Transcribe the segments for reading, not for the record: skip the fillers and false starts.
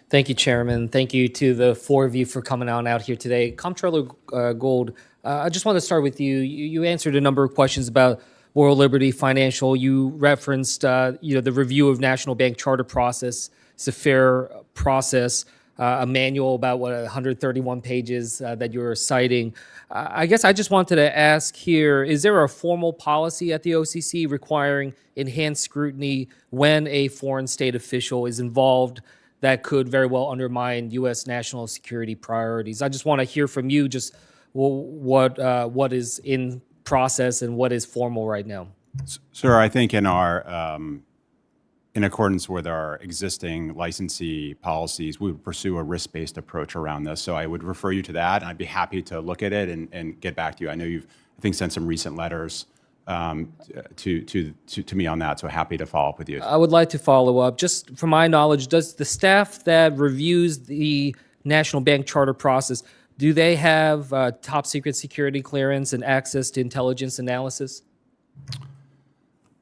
Thank you, Chairman. Thank you to the four of you for coming on out here today. Comptroller Gold, I just want to start with you. You answered a number of questions about Royal Liberty Financial. You referenced, the review of national bank charter process. It's a fair process. A manual about 131 pages that you're citing. I guess I just wanted to ask here: is there a formal policy at the OCC requiring enhanced scrutiny when a foreign state official is involved that could very well undermine U.S. national security priorities? I just want to hear from you just what is in process and what is formal right now. Sir, I think in accordance with our existing licensee policies, we would pursue a risk-based approach around this. So I would refer you to that, and I'd be happy to look at it and get back to you. I know you've, I think, sent some recent letters to me on that, so happy to follow up with you. I would like to follow up. Just from my knowledge, does the staff that reviews the national bank charter process, do they have top secret security clearance and access to intelligence analysis?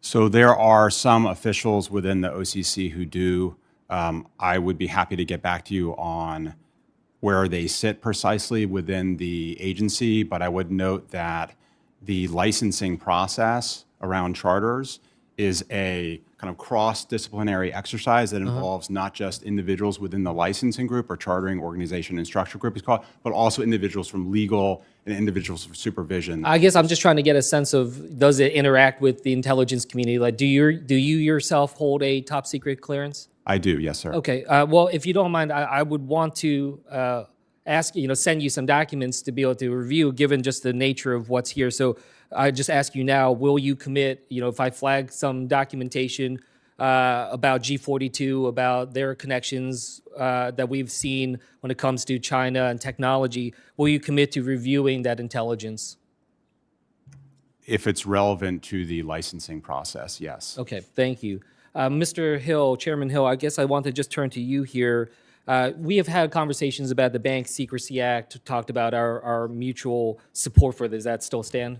So there are some officials within the OCC who do. I would be happy to get back to you on where they sit precisely within the agency, but I would note that the licensing process around charters is a kind of cross-disciplinary exercise that involves not just individuals within the licensing group or chartering organization and structure group, it's called, but also individuals from legal and individuals from supervision. I guess I'm just trying to get a sense of, does it interact with the intelligence community? Like, do you yourself hold a top secret clearance? I do, yes, sir. Okay. Well, if you don't mind, I would want to send you some documents to be able to review, given just the nature of what's here. So I just ask you now, will you commit, if I flag some documentation about G42, about their connections that we've seen when it comes to China and technology, will you commit to reviewing that intelligence? If it's relevant to the licensing process, yes. Okay, thank you. Mr. Hill, Chairman Hill, I guess I want to just turn to you here. We have had conversations about the Bank Secrecy Act, talked about our mutual support for this. Does that still stand?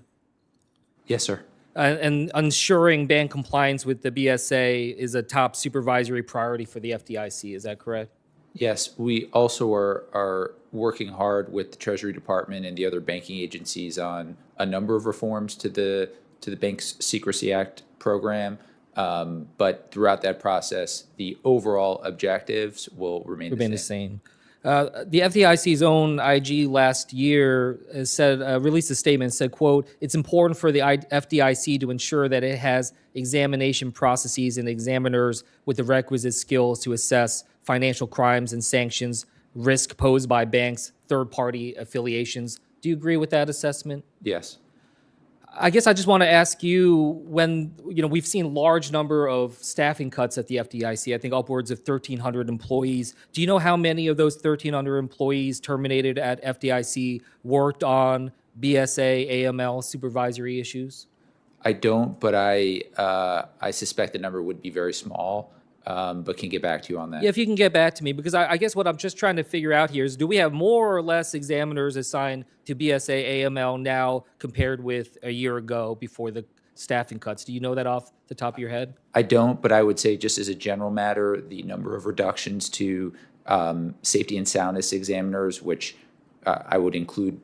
Yes, sir. And ensuring bank compliance with the BSA is a top supervisory priority for the FDIC. Is that correct? Yes, we also are working hard with the Treasury Department and the other banking agencies on a number of reforms to the Bank Secrecy Act program. But throughout that process, the overall objectives will remain the same. The FDIC's own IG last year released a statement and said, quote, "It's important for the FDIC to ensure that it has examination processes and examiners with the requisite skills to assess financial crimes and sanctions, risk posed by banks, third-party affiliations." Do you agree with that assessment? Yes. I guess I just want to ask you, when we've seen large number of staffing cuts at the FDIC, I think upwards of 1,300 employees. Do you know how many of those 1,300 employees terminated at FDIC worked on BSA, AML supervisory issues? I don't, but I suspect the number would be very small, but can get back to you on that. Yeah, if you can get back to me, because I guess what I'm just trying to figure out here is, do we have more or less examiners assigned to BSA, AML now compared with a year ago before the staffing cuts? Do you know that off the top of your head? I don't, but I would say just as a general matter, the number of reductions to safety and soundness examiners, which I would include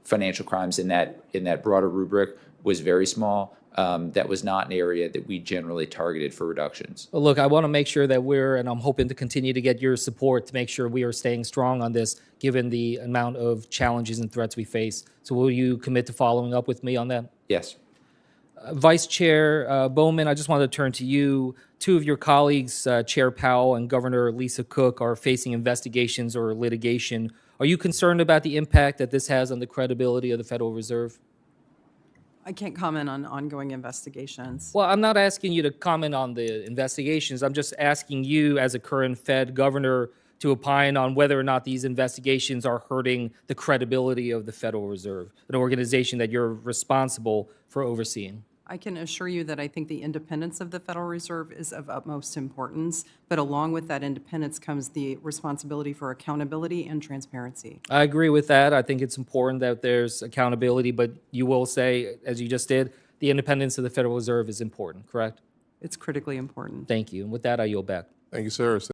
financial crimes in that broader rubric, was very small. That was not an area that we generally targeted for reductions. Well, look, I want to make sure that and I'm hoping to continue to get your support to make sure we are staying strong on this, given the amount of challenges and threats we face. So will you commit to following up with me on that? Yes. Vice Chair Bowman, I just wanted to turn to you. Two of your colleagues, Chair Powell and Governor Lisa Cook, are facing investigations or litigation. Are you concerned about the impact that this has on the credibility of the Federal Reserve? I can't comment on ongoing investigations. Well, I'm not asking you to comment on the investigations. I'm just asking you, as a current Fed governor, to opine on whether or not these investigations are hurting the credibility of the Federal Reserve, an organization that you're responsible for overseeing. I can assure you that I think the independence of the Federal Reserve is of utmost importance, but along with that independence comes the responsibility for accountability and transparency. I agree with that. I think it's important that there's accountability, but you will say, as you just did, the independence of the Federal Reserve is important, correct? It's critically important. Thank you. And with that, I yield back. Thank you, sir.